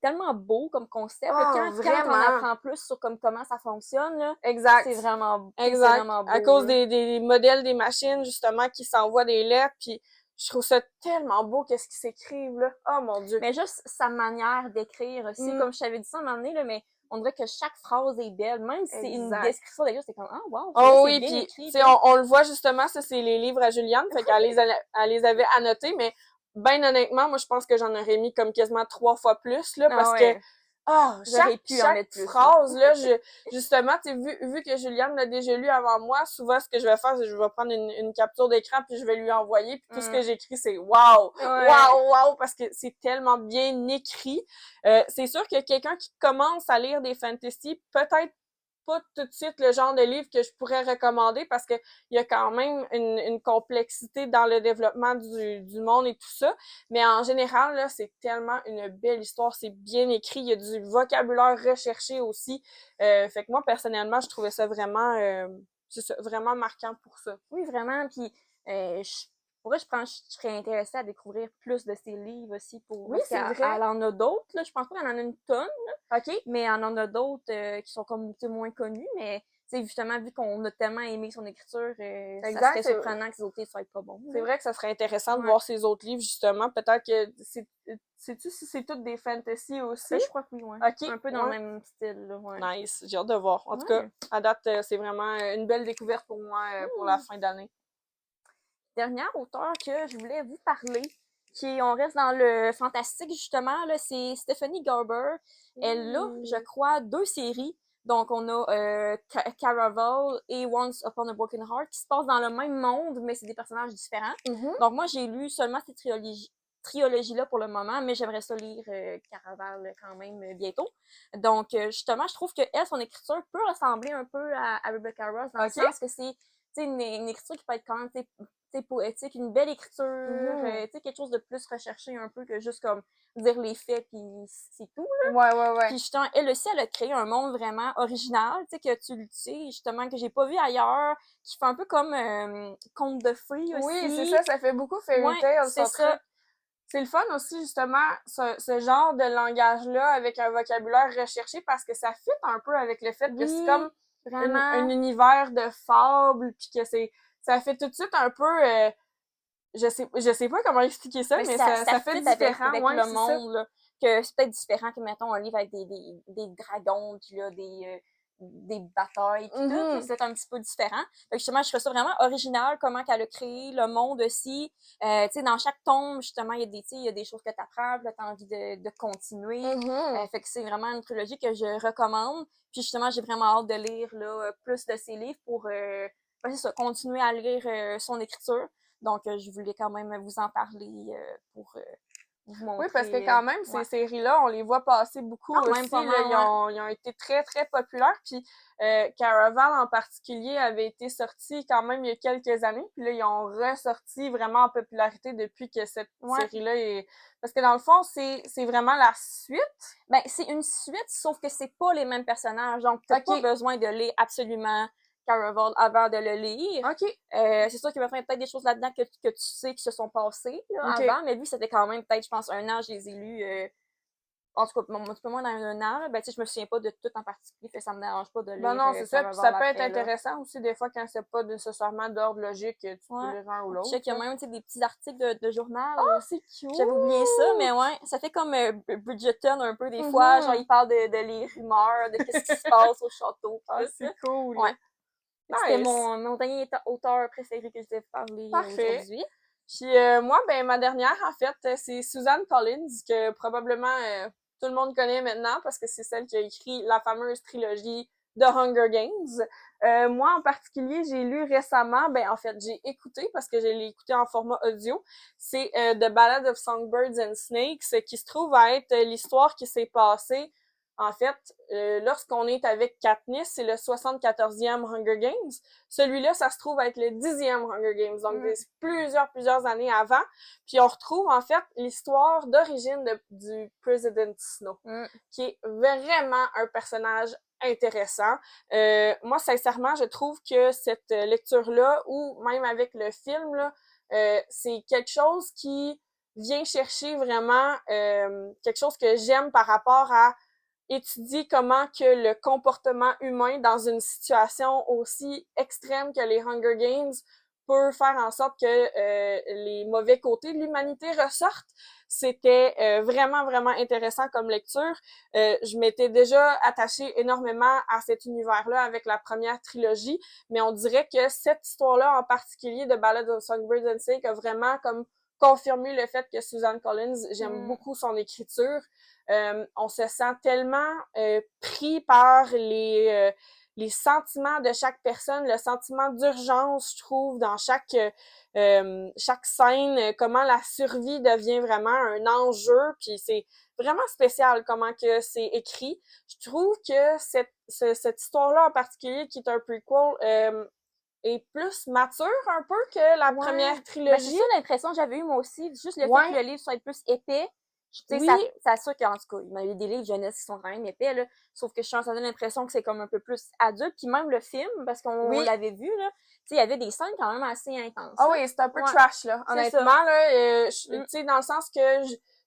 tellement beau comme concept. Là, quand on apprend plus sur comment ça fonctionne, là, Exact. c'est vraiment, c'est Exact. vraiment beau. À cause là. des modèles des machines, justement, qui s'envoient des lettres, puis je trouve ça tellement beau qu'est-ce qu'ils s'écrivent, là. Oh mon Dieu. Mais juste sa manière d'écrire aussi, comme je t'avais dit ça un moment donné, là, mais on dirait que chaque phrase est belle, même si c'est une description déjà, c'est comme « Ah, wow! » Oh c'est oui, bien puis écrit. on le voit justement, ça c'est les livres à Juliane, fait qu'elle les avait annotés, mais ben honnêtement, moi je pense que j'en aurais mis comme quasiment 3 fois plus, là, parce que chaque phrase, là, justement, tu sais, vu que Juliane l'a déjà lu avant moi, souvent, ce que je vais faire, c'est que je vais prendre une capture d'écran puis je vais lui envoyer puis tout ce que j'écris, c'est wow! Wow! Parce que c'est tellement bien écrit. C'est sûr que quelqu'un qui commence à lire des fantasy, peut-être pas tout de suite le genre de livre que je pourrais recommander parce que il y a quand même une complexité dans le développement du monde et tout ça. Mais en général, là, c'est tellement une belle histoire. C'est bien écrit. Il y a du vocabulaire recherché aussi. Fait que moi, personnellement, je trouvais ça vraiment, vraiment marquant pour ça. Oui, vraiment. Puis, pour vrai, je pense que je serais intéressée à découvrir plus de ses livres aussi. Oui, c'est vrai. Elle en a d'autres. Là. Je pense pas qu'elle en a une tonne. Là. OK. Mais elle en a d'autres qui sont comme moins connues. Mais justement, vu qu'on a tellement aimé son écriture, ça serait surprenant que ses autres livres soient pas bons. C'est vrai que ça serait intéressant de voir ses autres livres, justement. Peut-être que sais-tu si c'est toutes des fantasy aussi? Je crois que oui, ouais. OK. Un peu dans le même style, là, ouais. Nice. J'ai hâte de voir. En tout cas, à date, c'est vraiment une belle découverte pour moi pour la fin d'année. Dernier auteur que je voulais vous parler, on reste dans le fantastique justement, là, c'est Stephanie Garber. Elle a, je crois, 2 séries. Donc, on a Caraval et Once Upon a Broken Heart qui se passent dans le même monde, mais c'est des personnages différents. Donc, moi, j'ai lu seulement cette trilogie-là pour le moment, mais j'aimerais ça lire Caraval quand même bientôt. Donc, justement, je trouve que elle, son écriture peut ressembler un peu à Rebecca Ross dans le sens que c'est une écriture qui peut être quand même poétique, une belle écriture, quelque chose de plus recherché un peu que juste comme dire les faits puis c'est tout, là. Ouais. Puis justement, elle aussi, elle a créé un monde vraiment original, tu sais, que tu le sais, justement, que j'ai pas vu ailleurs, qui fait un peu comme conte de fées aussi. Oui, c'est ça fait beaucoup fairy tale, c'est ça. C'est le fun aussi, justement, ce genre de langage-là avec un vocabulaire recherché parce que ça fit un peu avec le fait que c'est comme un univers de fable puis que ça fait tout de suite un peu je sais pas comment expliquer ça, mais ça fait différent avec le monde, là, que c'est peut-être différent que, mettons, un livre avec des dragons, puis là, des batailles pis tout, Mhm. c'est un petit peu différent. Fait que justement, je trouve ça vraiment original, comment qu'elle a créé le monde aussi. Tu sais, dans chaque tome, justement, il y a des, tu sais, il y a des choses que t'apprends, là, t'as envie de continuer. Mhm. Fait que c'est vraiment une trilogie que je recommande. Puis justement, j'ai vraiment hâte de lire, là, plus de ses livres pour, c'est ça, continuer à lire son écriture. Donc, je voulais quand même vous en parler pour vous Oui, parce que montrer. quand même, Ouais. ces séries-là, on les voit passer beaucoup Quand même pas aussi, là. mal, ouais. Ils ont été très, très populaires. Puis Caraval en particulier avait été sorti quand même il y a quelques années. Puis là, ils ont ressorti vraiment en popularité depuis que cette Ouais. série-là est... Parce que dans le fond, c'est vraiment la suite. Ben, c'est une suite, sauf que c'est pas les mêmes personnages. Donc, t'as pas OK. besoin de lire absolument Caraval avant de le lire. OK. C'est sûr qu'il va y avoir peut-être des choses là-dedans que tu sais qui se sont passées là, OK. avant, mais vu que c'était quand même peut-être, je pense, un an, je les ai lus. En tout cas, un petit peu moins dans un an, là, ben, tu sais, je me souviens pas de tout en particulier, fait que ça me dérange pas de Ben lire non, c'est ça. Puis ça Caraval peut être après, là. intéressant aussi des fois quand c'est pas nécessairement d'ordre logique, tu peux Ouais. lire un ou Je sais l'autre, qu'il y a là. même, tu sais, des petits articles de journal. Oh, c'est J'avais oublié ça, mais cute! ouais, ça fait comme Bridgerton un peu des fois. Genre, Mhm. ils parlent de les rumeurs, de qu'est-ce qui se passe au château, Ah, pis tout, c'est là. cool. Ouais. Fait que c'était Nice. mon dernier auteur préféré que je devais parler Parfait. aujourd'hui. Puis moi, ben ma dernière, en fait, c'est Suzanne Collins, que probablement tout le monde connaît maintenant parce que c'est celle qui a écrit la fameuse trilogie de Hunger Games. Moi, en particulier, j'ai lu récemment, ben en fait, j'ai écouté parce que je l'ai écouté en format audio. C'est The Ballad of Songbirds and Snakes, qui se trouve à être l'histoire qui s'est passée. En fait, lorsqu'on est avec Katniss, c'est le 74e Hunger Games. Celui-là, ça se trouve être le 10e Hunger Games, donc plusieurs années avant. Puis on retrouve en fait l'histoire d'origine du President Snow, qui est vraiment un personnage intéressant. Moi, sincèrement, je trouve que cette lecture-là, ou même avec le film, là, c'est quelque chose qui vient chercher vraiment quelque chose que j'aime par rapport à étudier comment que le comportement humain dans une situation aussi extrême que les Hunger Games peut faire en sorte que les mauvais côtés de l'humanité ressortent. C'était vraiment intéressant comme lecture. Je m'étais déjà attachée énormément à cet univers-là avec la première trilogie, mais on dirait que cette histoire-là en particulier de Ballad of Songbirds and Snakes a vraiment comme confirmé le fait que Suzanne Collins, j'aime beaucoup son écriture. On se sent tellement pris par les sentiments de chaque personne, le sentiment d'urgence, je trouve, dans chaque scène, comment la survie devient vraiment un enjeu, puis c'est vraiment spécial comment que c'est écrit. Je trouve que cette histoire-là en particulier, qui est un prequel, est plus mature un peu que la première trilogie. Ben, c'est ça l'impression que j'avais eu moi aussi. Juste le fait que le livre soit plus épais. Tu sais, Oui. ça sûr qu'en tout cas, il y a eu des livres jeunesse qui sont quand même épais, là. Sauf que je suis en train de l'impression que c'est comme un peu plus adulte. Puis même le film, parce qu'on l'avait vu, là, tu sais, il y avait des scènes quand même assez intenses. Ah oui, c'est un peu trash, là. Honnêtement, là, tu sais, dans le sens que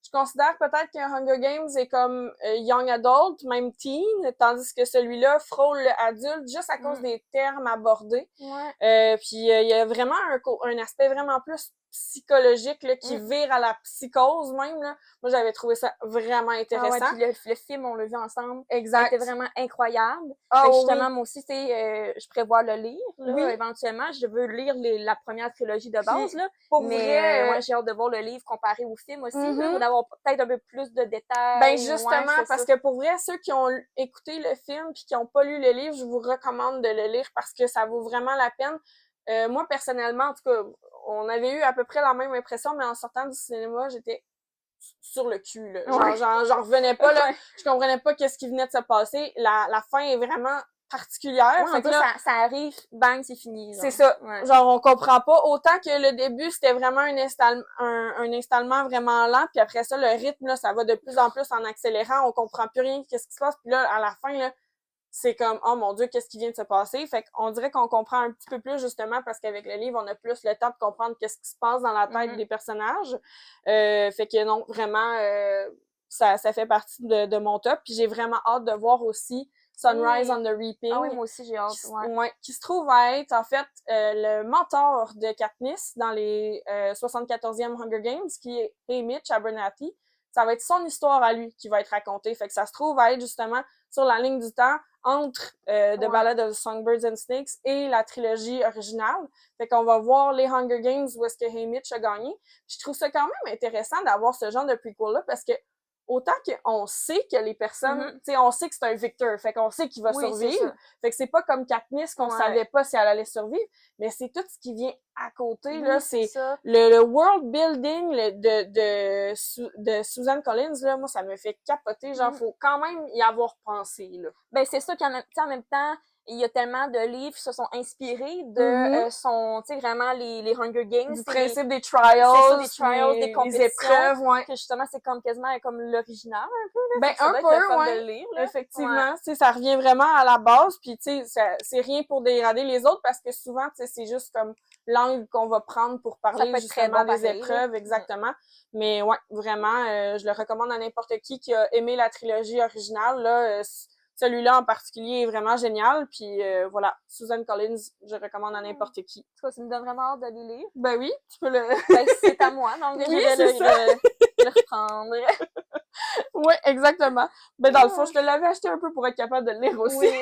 je considère peut-être qu'un Hunger Games est comme young adult, même teen, tandis que celui-là frôle adulte juste à cause des termes abordés. Puis il y a vraiment un aspect vraiment plus psychologique là, qui vire à la psychose même. Là. Moi, j'avais trouvé ça vraiment intéressant. Ah ouais, puis le film, on l'a vu ensemble. Exact. C'était vraiment incroyable. Ah, justement, moi aussi, je prévois le lire. Là, éventuellement, je veux lire la première trilogie de base. Là, mais moi, j'ai hâte de voir le livre comparé au film aussi. Là, d'avoir peut-être un peu plus de détails. Ben justement, parce que pour vrai, ceux qui ont écouté le film puis qui n'ont pas lu le livre, je vous recommande de le lire parce que ça vaut vraiment la peine. Moi, personnellement, en tout cas, on avait eu à peu près la même impression, mais en sortant du cinéma, j'étais sur le cul, là. J'en revenais pas, là. Je comprenais pas qu'est-ce qui venait de se passer. La fin est vraiment particulière. Fait que là, ça arrive, bang, c'est fini. C'est ça. Genre, on comprend pas. Autant que le début, c'était vraiment un installement vraiment lent, puis après ça, le rythme, là, ça va de plus en plus en accélérant. On comprend plus rien qu'est-ce qui se passe. Puis là, à la fin, là, c'est comme, oh mon Dieu, qu'est-ce qui vient de se passer? Fait qu'on dirait qu'on comprend un petit peu plus, justement, parce qu'avec le livre, on a plus le temps de comprendre qu'est-ce qui se passe dans la tête des personnages. Fait que non, vraiment, ça fait partie de mon top. Puis j'ai vraiment hâte de voir aussi Sunrise on the Reaping. Ah oui, moi aussi, j'ai hâte. Qui se trouve à être, en fait, le mentor de Katniss dans les 74e Hunger Games, qui est Haymitch Abernathy. Ça va être son histoire à lui qui va être racontée. Fait que ça se trouve à être, justement, sur la ligne du temps, entre The Ballad of Songbirds and Snakes et la trilogie originale. Fait qu'on va voir les Hunger Games où est-ce que Haymitch a gagné. Je trouve ça quand même intéressant d'avoir ce genre de prequel-là parce que autant qu'on sait que les personnes, tu sais, on sait que c'est un victor, fait qu'on sait qu'il va survivre. Fait que c'est pas comme Katniss qu'on savait pas si elle allait survivre, mais c'est tout ce qui vient à côté, là. C'est le world building de Susan Collins, là, moi, ça me fait capoter. Genre, faut quand même y avoir pensé, là. Ben, c'est ça qu'en même temps, il y a tellement de livres qui se sont inspirés de son, tu sais, vraiment les Hunger Games. Du principe des trials, des compétitions. Des épreuves, ouais. Que justement, c'est comme quasiment comme l'original, un peu, là. Ben, un peu, ouais. De lire, là. Effectivement. Tu sais, ça revient vraiment à la base, puis tu sais, c'est rien pour dégrader les autres, parce que souvent, tu sais, c'est juste comme l'angle qu'on va prendre pour parler justement des épreuves, exactement. Mais ouais, vraiment, je le recommande à n'importe qui a aimé la trilogie originale, là. Celui-là en particulier est vraiment génial, puis voilà, Susan Collins, je recommande à n'importe qui. Ça me donne vraiment hâte de les lire. Ben oui, tu peux le... Ben, c'est à moi, donc je vais le reprendre. Oui, exactement. Ben dans le fond, je te l'avais acheté un peu pour être capable de le lire aussi. Oui.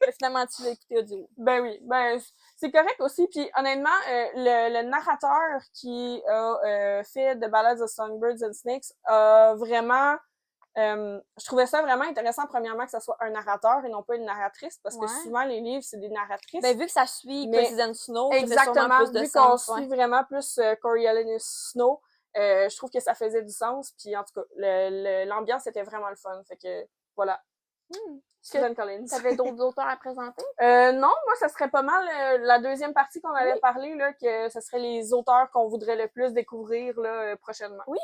Mais finalement, tu l'as écouté audio. Ben oui, ben c'est correct aussi. Puis honnêtement, le narrateur qui a fait The Ballads of Songbirds and Snakes a vraiment... je trouvais ça vraiment intéressant, premièrement, que ce soit un narrateur et non pas une narratrice, parce que souvent, les livres, c'est des narratrices. Ben, vu que ça suit President Snow, exactement, plus de vu sens, qu'on suit vraiment plus Coriolanus Snow, je trouve que ça faisait du sens, puis en tout cas, l'ambiance était vraiment le fun, fait que, voilà. Susan Collins. T'avais d'autres auteurs à présenter? Non, moi, ça serait pas mal la deuxième partie qu'on allait parler, là, que ce serait les auteurs qu'on voudrait le plus découvrir, là, prochainement. Oui.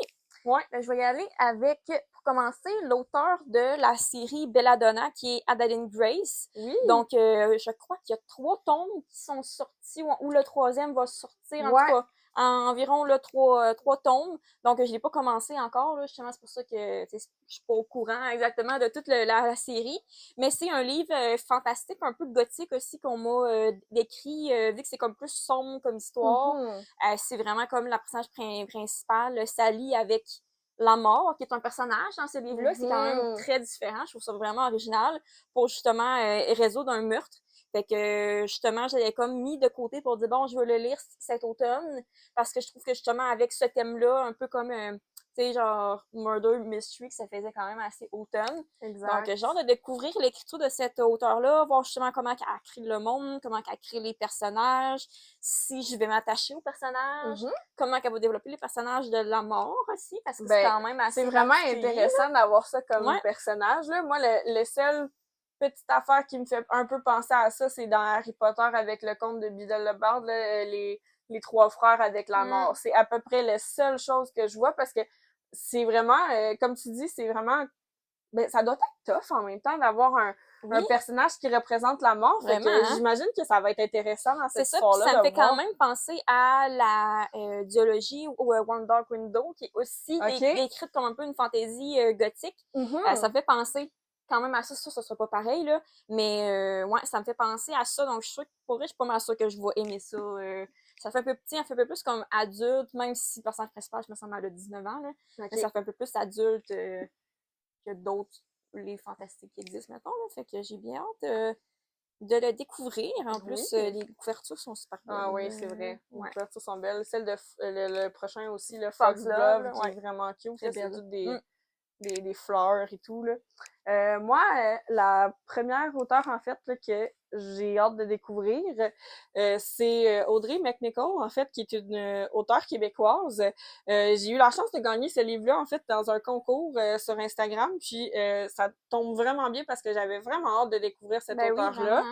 Ouais. Ben, je vais y aller avec, pour commencer, l'auteur de la série Belladonna, qui est Adaline Grace. Oui. Donc, je crois qu'il y a 3 tomes qui sont sortis, ou le 3e va sortir, en tout cas, environ là, 3 tomes. Donc, je l'ai pas commencé encore, là, justement, c'est pour ça que je suis pas au courant exactement de toute la série. Mais c'est un livre fantastique, un peu gothique aussi, qu'on m'a décrit, vu que c'est comme plus sombre comme histoire. C'est vraiment comme la personnage principale s'allie avec la mort, qui est un personnage dans ce livre-là. C'est quand même très différent. Je trouve ça vraiment original pour justement résoudre un meurtre. Fait que justement, j'avais comme mis de côté pour dire bon, je veux le lire cet automne parce que je trouve que justement avec ce thème-là, un peu comme tu sais, genre Murder Mystery, que ça faisait quand même assez automne. Exact. Donc, genre de découvrir l'écriture de cet auteur-là, voir justement comment elle a créé le monde, comment elle a créé les personnages, si je vais m'attacher aux personnages, comment elle va développer les personnages de la mort aussi, parce que c'est quand même assez c'est vraiment intéressant d'avoir ça comme personnage, là. Moi, le seul petite affaire qui me fait un peu penser à ça, c'est dans Harry Potter avec le conte de Biddle-le-Bard, là, les 3 frères avec la mort. C'est à peu près la seule chose que je vois parce que c'est vraiment, comme tu dis, c'est vraiment, ben, ça doit être tough en même temps d'avoir un personnage qui représente la mort. Fait que j'imagine que ça va être intéressant dans cette histoire-là. Ça me fait quand même penser à la duologie ou One Dark Window, qui est aussi décrite comme un peu une fantaisie gothique. Ça me fait penser quand même à ça sera pas pareil, là. Mais ouais, ça me fait penser à ça. Donc, je suis sûre que pour vrai, je suis pas mal sûre que je vais aimer ça. Ça fait un peu petit, ça fait un peu plus comme adulte, même si le personnage principal, je me sens mal de 19 ans, là. Mais ça fait un peu plus adulte que d'autres livres fantastiques qui existent, mettons, là. Fait que j'ai bien hâte de le découvrir. En plus, les couvertures sont super belles. Ah oui, c'est vrai. Les couvertures sont belles. Celle de le prochain aussi, le Foxglove, qui est vraiment cute. C'est toutes des fleurs et tout, là. Moi, la première auteure, en fait, là, que j'ai hâte de découvrir, c'est Audrey McNichol, en fait, qui est une auteure québécoise. J'ai eu la chance de gagner ce livre-là, en fait, dans un concours sur Instagram, puis ça tombe vraiment bien parce que j'avais vraiment hâte de découvrir cette auteure-là.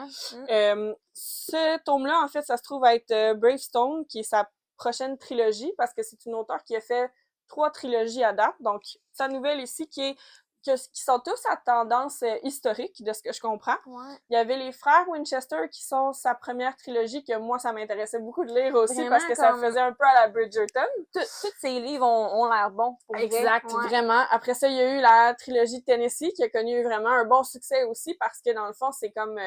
Ce tome-là, en fait, ça se trouve être Bravestone, qui est sa prochaine trilogie, parce que c'est une auteure qui a fait 3 trilogies à date. Donc, sa nouvelle ici, qui sont tous à tendance historique, de ce que je comprends. Il y avait les frères Winchester, qui sont sa première trilogie, que moi, ça m'intéressait beaucoup de lire aussi, vraiment, parce que ça faisait un peu à la Bridgerton. Tous ces livres ont l'air bons. Exact, vraiment. Après ça, il y a eu la trilogie de Tennessee, qui a connu vraiment un bon succès aussi, parce que dans le fond, c'est comme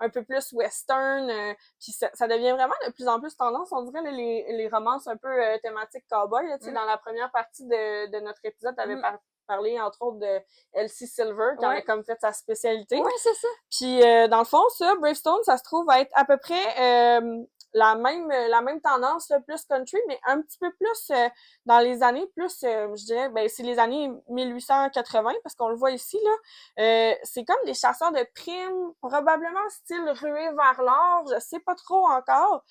un peu plus western, puis ça devient vraiment de plus en plus tendance. On dirait là, les romances un peu thématiques cowboy. Là, dans la première partie de notre épisode, t'avais parler, entre autres, de Elsie Silver, qui en a comme fait sa spécialité. Ouais, c'est ça. Puis, dans le fond, ça, Bravestone, ça se trouve à être à peu près la même tendance, là, plus country, mais un petit peu plus dans les années, plus, je dirais, ben, c'est les années 1880, parce qu'on le voit ici, là. C'est comme des chasseurs de primes, probablement style ruée vers l'or, je sais pas trop encore.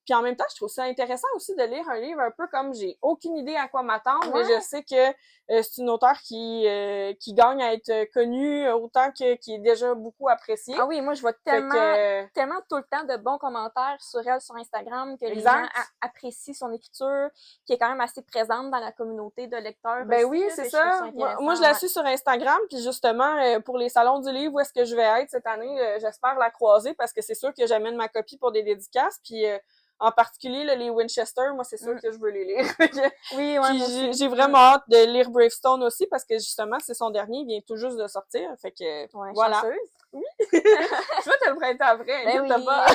Puis en même temps, je trouve ça intéressant aussi de lire un livre un peu comme j'ai aucune idée à quoi m'attendre, mais je sais que c'est une auteure qui gagne à être connue autant que qui est déjà beaucoup appréciée. Ah oui, moi je vois tellement tout le temps de bons commentaires sur elle sur Instagram que les gens apprécient son écriture, qui est quand même assez présente dans la communauté de lecteurs. Ben aussi, oui, là, c'est ça. Moi, je la suis sur Instagram, puis justement, pour les salons du livre, où est-ce que je vais être cette année, j'espère la croiser parce que c'est sûr que j'amène ma copie pour des dédicaces, puis en particulier là, les Winchester, moi c'est sûr que je veux les lire. Oui, ouais, puis j'ai vraiment hâte de lire Bravestone aussi parce que justement c'est son dernier, il vient tout juste de sortir, fait que voilà. Chanceuse. Oui. Je vais te le prêter après, ben oui. pas.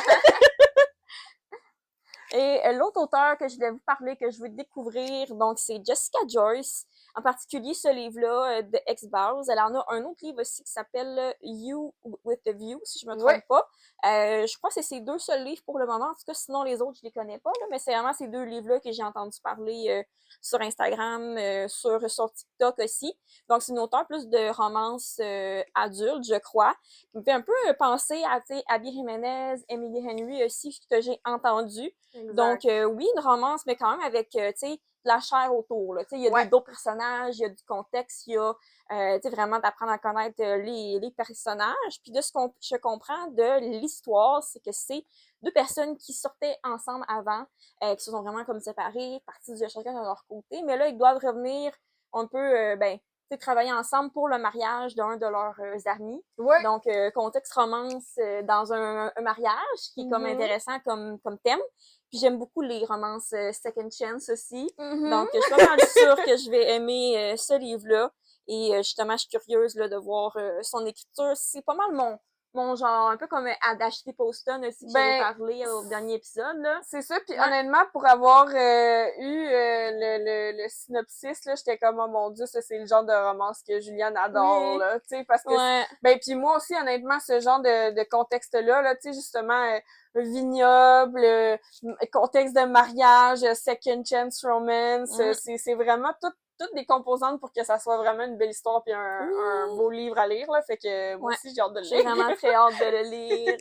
Et l'autre auteur que je voulais vous parler, que je veux découvrir, donc c'est Jessica Joyce. En particulier, ce livre-là de X-Files. Elle en a un autre livre aussi qui s'appelle You with the View, si je me trompe pas. Je crois que c'est ses deux seuls livres pour le moment. En tout cas, sinon les autres, je les connais pas, là, mais c'est vraiment ces deux livres-là que j'ai entendu parler sur Instagram, sur TikTok aussi. Donc, c'est une auteure plus de romance adulte, je crois. Qui me fait un peu penser à, tu sais, Abby Jiménez, Emily Henry aussi, que j'ai entendu. Exact. Donc, oui, une romance, mais quand même avec, tu sais, la chair autour, là. Tu sais, il y a d'autres personnages, il y a du contexte, il y a, tu sais, vraiment d'apprendre à connaître les personnages. Puis de ce que je comprends de l'histoire, c'est que c'est deux personnes qui sortaient ensemble avant, qui se sont vraiment comme séparées, parties de chacun de leur côté. Mais là, ils doivent revenir un peu, ben, tu sais, travailler ensemble pour le mariage d'un de leurs amis. Donc, contexte romance dans un mariage, qui est comme intéressant comme thème. Puis j'aime beaucoup les romances Second Chance aussi. Donc, je suis pas mal sûre que je vais aimer ce livre-là. Et justement, je suis curieuse là, de voir son écriture. C'est pas mal mon genre, un peu comme Ashley Poston aussi, que j'avais parlé au dernier épisode. Là. C'est ça, puis honnêtement, pour avoir eu le synopsis, là, j'étais comme, oh mon Dieu, ça c'est le genre de romance que Juliane adore, là, tu sais, parce que, ben, puis moi aussi, honnêtement, ce genre de contexte-là, là, tu sais, justement, vignoble, contexte de mariage, second chance romance, c'est vraiment toutes des composantes pour que ça soit vraiment une belle histoire puis un beau livre à lire, là, fait que moi aussi, j'ai hâte de le lire. J'ai vraiment très hâte de le lire.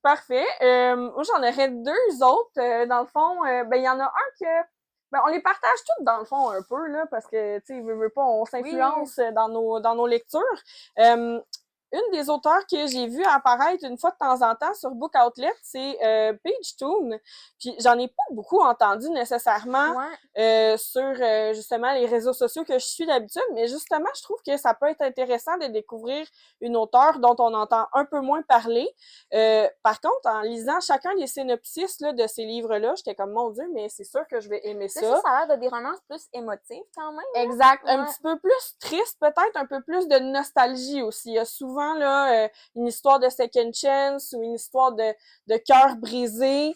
Parfait. Moi, j'en aurais deux autres. Dans le fond, ben, il y en a un que... Ben, on les partage toutes, dans le fond, un peu, là, parce que, tu sais, veut pas, on s'influence dans nos lectures. Une des auteurs que j'ai vu apparaître une fois de temps en temps sur Book Outlet, c'est Paige Toon. Puis j'en ai pas beaucoup entendu nécessairement sur justement les réseaux sociaux que je suis d'habitude, mais justement, je trouve que ça peut être intéressant de découvrir une auteure dont on entend un peu moins parler. Par contre, en lisant chacun des synopsis là, de ces livres-là, j'étais comme, mon Dieu, mais c'est sûr que je vais aimer ça. Ça a l'air de des romances plus émotives quand même. Là. Exact. Un petit peu plus triste, peut-être un peu plus de nostalgie aussi. Il y a souvent là une histoire de second chance ou une histoire de cœur brisé.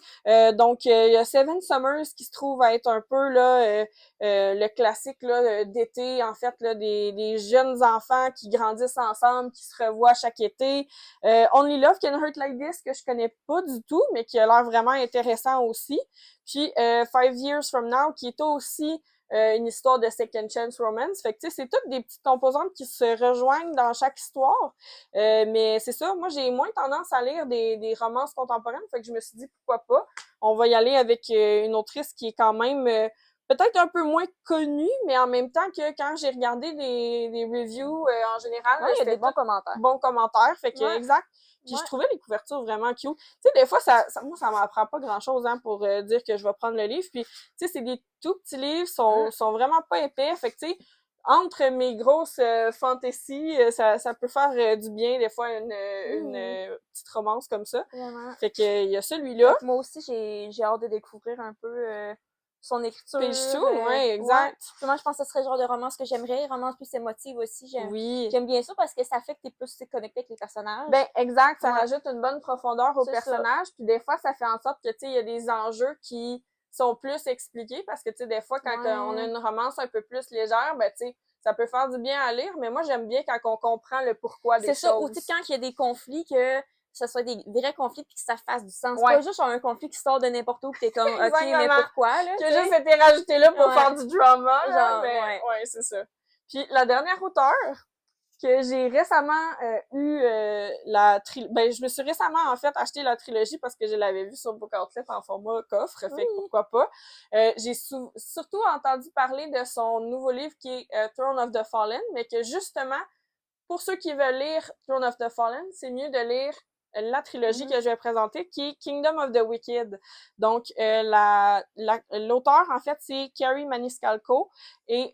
Donc, il y a Seven Summers qui se trouve à être un peu là le classique là d'été, en fait, là, des jeunes enfants qui grandissent ensemble, qui se revoient chaque été. Only Love Can Hurt Like This, que je connais pas du tout, mais qui a l'air vraiment intéressant aussi. Puis 5 Years From Now, qui est aussi une histoire de second chance romance. Fait que, tu sais, c'est toutes des petites composantes qui se rejoignent dans chaque histoire. Mais c'est ça, moi, j'ai moins tendance à lire des romances contemporaines. Fait que je me suis dit, pourquoi pas? On va y aller avec une autrice qui est quand même peut-être un peu moins connue, mais en même temps que quand j'ai regardé des reviews en général, il y a des bons commentaires. Bons commentaires. Fait que, exact. Puis je trouvais les couvertures vraiment cute. Tu sais, des fois, moi, ça m'apprend pas grand-chose hein, pour dire que je vais prendre le livre. Puis, tu sais, c'est des tout petits livres, sont vraiment pas épais. Fait que, tu sais, entre mes grosses fantasy, ça peut faire du bien, des fois, une petite romance comme ça. Vraiment. Fait que, il y a celui-là. Moi aussi, j'ai hâte de découvrir un peu son écriture. Paige Toon, exact. Moi, je pense que ce serait le genre de romance que j'aimerais. Romance plus émotive aussi. J'aime bien ça parce que ça fait que t'es plus connecté avec les personnages. Ben, exact. Ça rajoute une bonne profondeur aux personnages. Puis des fois, ça fait en sorte que, tu sais, il y a des enjeux qui sont plus expliqués parce que, tu sais, des fois, quand on a une romance un peu plus légère, ben, tu sais, ça peut faire du bien à lire, mais moi, j'aime bien quand on comprend le pourquoi des choses. C'est ça, ou tu sais, quand il y a des conflits, que ce soit des vrais conflits puis que ça fasse du sens. Ouais. Pas juste un conflit qui sort de n'importe où pis t'es comme, OK, mais Exactement. pourquoi, là? Qui a juste été rajouté là pour Ouais. faire du drama, là, Genre, mais ouais. ouais, c'est ça. Puis la dernière auteure que j'ai récemment eu je me suis récemment en fait acheté la trilogie parce que je l'avais vue sur Book Outlet en format coffre, fait que pourquoi pas. J'ai surtout entendu parler de son nouveau livre qui est Throne of the Fallen, mais que justement, pour ceux qui veulent lire Throne of the Fallen, c'est mieux de lire la trilogie que je vais présenter, qui est Kingdom of the Wicked. Donc, l'auteur, en fait, c'est Carrie Maniscalco. Et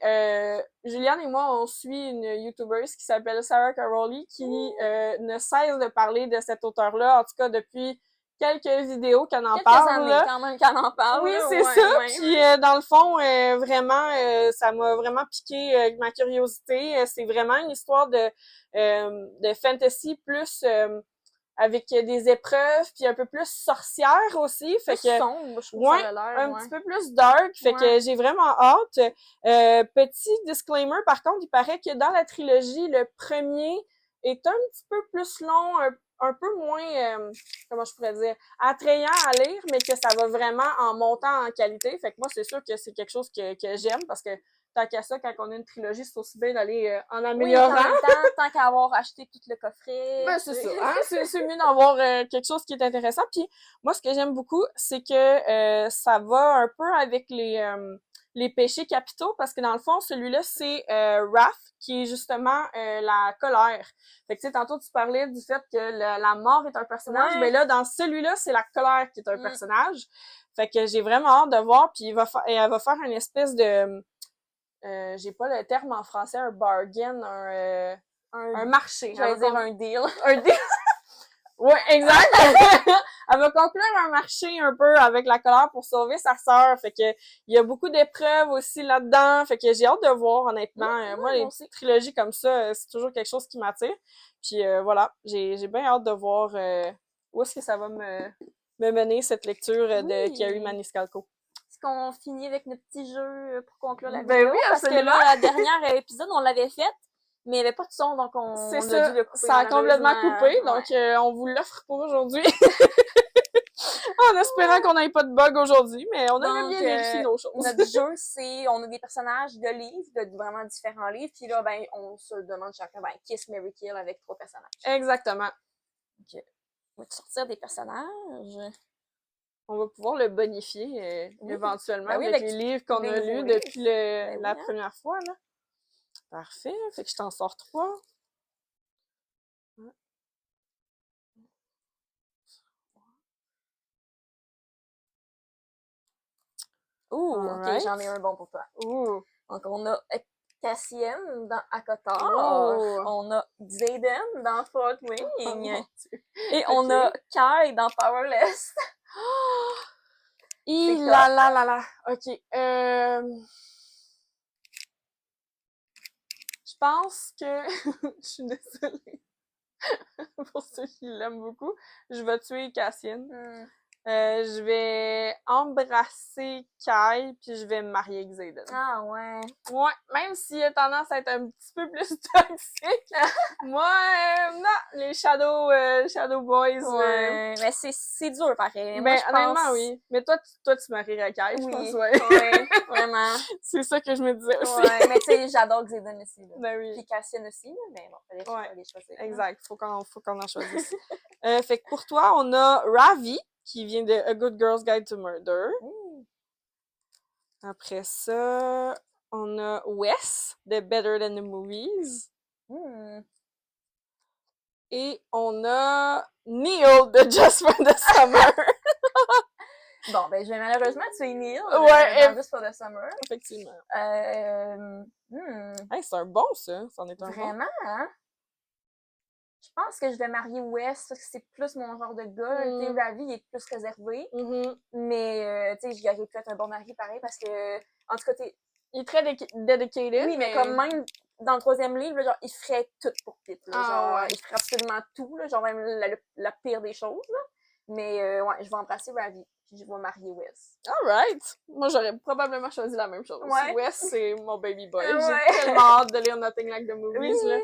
Juliane et moi, on suit une YouTubeuse qui s'appelle Sarah Caroli, qui ne cesse de parler de cet auteur-là, en tout cas depuis quelques vidéos qu'elle en parle. Quelques années, quand même, qu'elle en parle. Oui, là, c'est ouais, ça. même. Puis dans le fond, vraiment, ça m'a vraiment piqué ma curiosité. C'est vraiment une histoire de fantasy plus avec des épreuves, puis un peu plus sorcière aussi. Fait Plus que sombre, je trouve ouais, ça a l'air. un petit peu plus dark. Fait que j'ai vraiment hâte. Petit disclaimer, par contre, il paraît que dans la trilogie, le premier est un petit peu plus long, un peu moins, comment je pourrais dire, attrayant à lire, mais que ça va vraiment en montant en qualité. Fait que moi, c'est sûr que c'est quelque chose que j'aime parce que tant qu'à ça, quand on a une trilogie, c'est aussi bien d'aller en améliorant. Oui, en même temps, tant qu'à avoir acheté tout le coffret. Ben, c'est ça. Hein? C'est mieux d'avoir quelque chose qui est intéressant. Puis moi, ce que j'aime beaucoup, c'est que ça va un peu avec les péchés capitaux, parce que dans le fond, celui-là, c'est Wrath, qui est justement la colère. Fait que tu sais, tantôt tu parlais du fait que la mort est un personnage, mais là, dans celui-là, c'est la colère qui est un personnage. Fait que j'ai vraiment hâte de voir, puis elle va faire une espèce de j'ai pas le terme en français, un bargain, un marché. J'allais dire un deal. Un deal. Ouais, exact. Elle va conclure un marché un peu avec la colère pour sauver sa sœur. Fait que il y a beaucoup d'épreuves aussi là-dedans. Fait que j'ai hâte de voir, honnêtement. Moi, les petites trilogies comme ça, c'est toujours quelque chose qui m'attire. Puis voilà, j'ai bien hâte de voir où est-ce que ça va me mener cette lecture de Carrie Maniscalco. Est-ce qu'on finit avec notre petit jeu pour conclure la Ben vidéo? oui, Parce que là, la dernière épisode, on l'avait faite, mais il n'y avait pas de son, donc on a dû le couper. Ça a complètement coupé, donc on vous l'offre pour aujourd'hui. En espérant qu'on n'ait pas de bug aujourd'hui, mais on a bien vérifié nos choses. Notre jeu, c'est, on a des personnages de livres, de vraiment différents livres, puis là, ben, on se demande chacun, ben, Kiss, Marry, Kill avec 3 personnages. Exactement. Ok. On va sortir des personnages. On va pouvoir le bonifier éventuellement avec les livres qu'on a lus depuis la première fois, là. Parfait. Fait que je t'en sors 3. Ouh, ok, j'en ai un bon pour toi. Ouh. Donc, on a Cassian dans Akotar. Oh. On a Xaden dans Fort Wing. Oh, et on a Kai dans Powerless. là. OK. Je pense que... Je suis désolée. Pour ceux qui l'aiment beaucoup. Je vais tuer Cassian. Je vais embrasser Kai, puis je vais me marier avec Xaden. Ah ouais. Ouais, même s'il a tendance à être un petit peu plus toxique. Moi, non, les Shadow Boys. Ouais, mais c'est dur pareil. Ben, moi, honnêtement, oui. Mais toi, tu marierais Kai, je pense, ouais. Ouais, vraiment. C'est ça que je me disais aussi. Ouais, mais tu sais, j'adore Xaden aussi, là. Ben oui. Puis Cassian aussi, là, mais bon, fallait les choisir. Exact, faut qu'on en choisisse. Fait que pour toi, on a Ravi, qui vient de A Good Girl's Guide to Murder. Après ça, on a Wes, de Better Than the Movies. Et on a Neil, de Just for the Summer. Bon, ben, je vais malheureusement tuer Neil. Ouais, Just for the Summer. Effectivement. Hey, c'est un bon, ça. C'en est un vraiment, bon. Hein? Je pense que je vais marier Wes parce que c'est plus mon genre de gars. Tu sais, Ravi, il est plus réservé. Mais, tu sais, j'aurais pu être un bon mari pareil parce que, en tout cas, il est très dedicated. Oui, mais comme même dans le 3e livre, genre, il ferait tout pour Pete. Genre, il ferait absolument tout, là, genre même la pire des choses. Là. Mais, ouais, je vais embrasser Ravi. puis je vais marier Wes. Alright! Moi, j'aurais probablement choisi la même chose. Ouais. Wes, c'est mon baby boy. Ouais. J'ai tellement hâte de lire Nothing Like the Movies, là.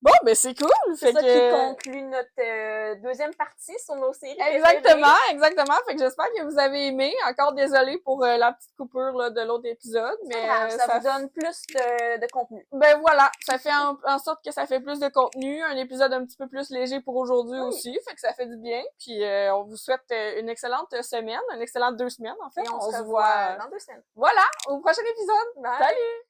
Bon, ben c'est cool! C'est ça qui conclut notre deuxième partie sur nos séries Exactement, exactement. Fait que j'espère que vous avez aimé. Encore désolée pour la petite coupure là, de l'autre épisode, mais ça vous donne plus de contenu. Ben voilà, ça fait en sorte que ça fait plus de contenu, un épisode un petit peu plus léger pour aujourd'hui aussi, fait que ça fait du bien. Puis on vous souhaite une excellente semaine, une excellente 2 semaines en fait. Et on se revoit dans 2 semaines. Voilà, au prochain épisode. Bye. Salut!